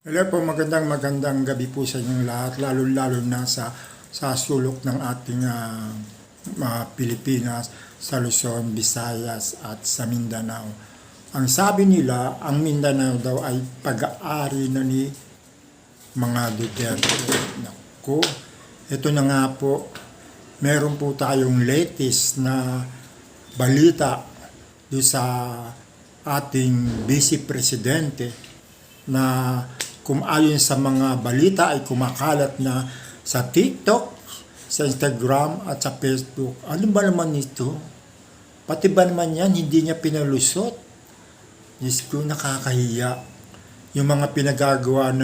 Hello po, magandang gabi po sa inyong lahat, lalo na sa sulok ng ating Pilipinas, sa Luzon, Visayas at sa Mindanao. Ang sabi nila, ang Mindanao daw ay pag-aari na ni mga Duterte. Naku, ito na nga po, meron po tayong latest na balita doon sa ating Vice Presidente na kung ayon sa mga balita ay kumakalat na sa TikTok, sa Instagram at sa Facebook. Ano ba naman ito? Pati ba naman yan, hindi niya pinalusot? Diyos ko, nakakahiya. Yung mga pinagagawa na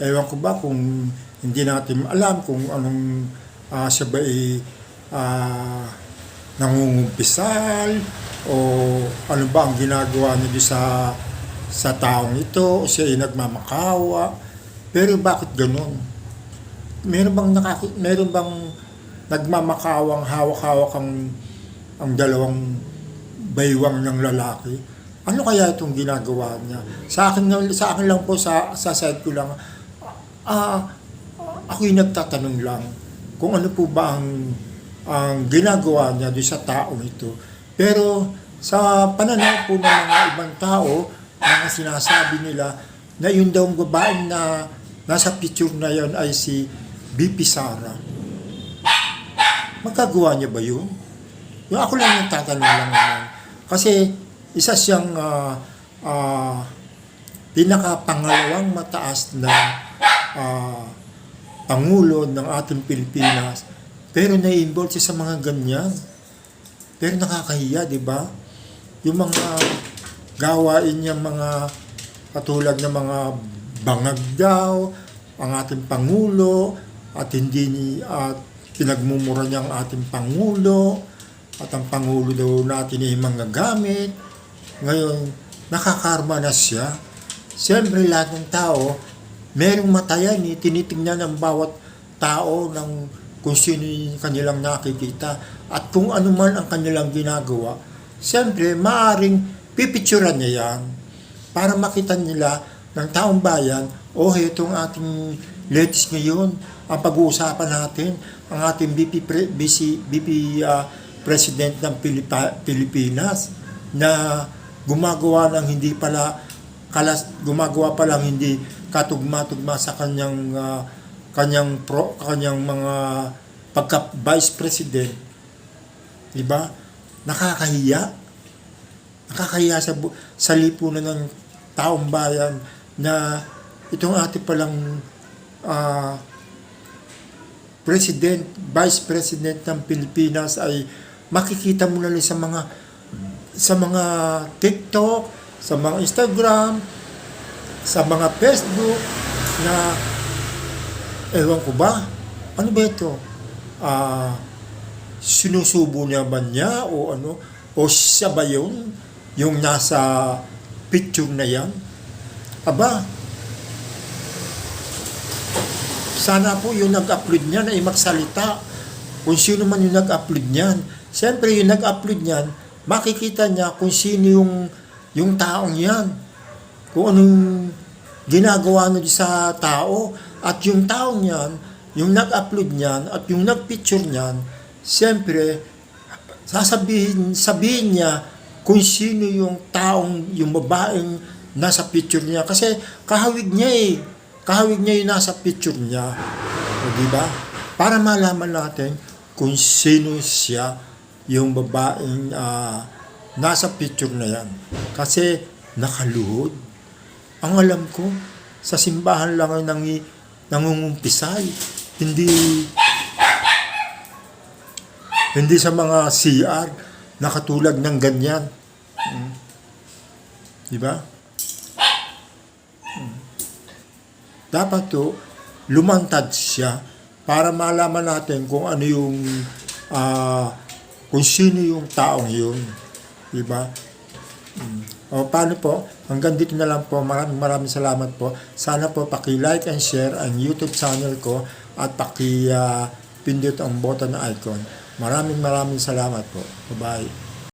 ewan ko ba kung hindi natin alam kung anong siya ba nangungumpisal o ano ba ang ginagawa niya sa taong ito, siya ay nagmamakawa. Pero bakit ganun? Meron bang nagmamakawang hawak-hawak ang dalawang baywang ng lalaki? Ano kaya itong ginagawa niya? Sa akin lang po, sa side ko lang, ako'y nagtatanong lang kung ano po ba ang ginagawa niya doon sa taong ito. Pero sa pananaw po ng mga ibang tao, mga sinasabi nila na yun daw ang babaeng na nasa picture na yun ay si BP Sara. Magkagawa niya ba yun? Yung ako lang yung tatanong lang naman. Kasi isa siyang pinakapangalawang mataas na Pangulo ng ating Pilipinas. Pero nai-involve siya sa mga ganyan. Pero nakakahiya, di ba? Yung mga gawain niya mga katulad ng mga bangag daw, ang ating Pangulo, at pinagmumura niya ang ating Pangulo, at ang Pangulo daw natin ay manggagamit. Ngayon, nakakarma na siya. Siyempre, lahat ng tao, merong mata yan, tinitingnan ang bawat tao ng kung sino yung kanilang nakikita at kung ano man ang kanilang ginagawa. Siyempre, maaring pipicturan niya yan para makita nila ng taong bayan, itong ating latest ngayon, ang pag-uusapan natin, ang ating BP President ng Pilipinas na gumagawa palang hindi katugma-tugma sa kanyang mga pagka-Vice President. Diba? Nakakahiya sa lipunan ng taong bayan na itong ating palang Vice President ng Pilipinas ay makikita mo na rin sa mga TikTok, sa mga Instagram, sa mga Facebook na ewan ko ba? Ano ba ito? Sinusubo niya ba niya o ano? O siya ba yun? Yung nasa picture na yan? Aba, sana po yung nag-upload niyan ay magsalita. Kung sino man yung nag-upload niyan. Siyempre yung nag-upload niyan, makikita niya kung sino yung taong yan. Kung anong ginagawa niya sa tao. At yung taong yan, yung nag-upload niyan at yung nag-picture niyan, siyempre, sabihin niya kung sino yung babaeng nasa picture niya. Kasi kahawig niya yung nasa picture niya. O diba? Para malaman natin kung sino siya yung babaeng nasa picture na yan. Kasi nakaluhod. Ang alam ko, sa simbahan lang ang nangungumpisay. Hindi sa mga CR na katulad ng ganyan. Diba? Dapat to, lumantad siya para malaman natin kung ano kung sino yung taong yun. Diba? O paano po? Hanggang dito na lang po. Maraming salamat po. Sana po paki-like and share ang YouTube channel ko at paki-pindot ang button na icon. Maraming salamat po. Bye-bye.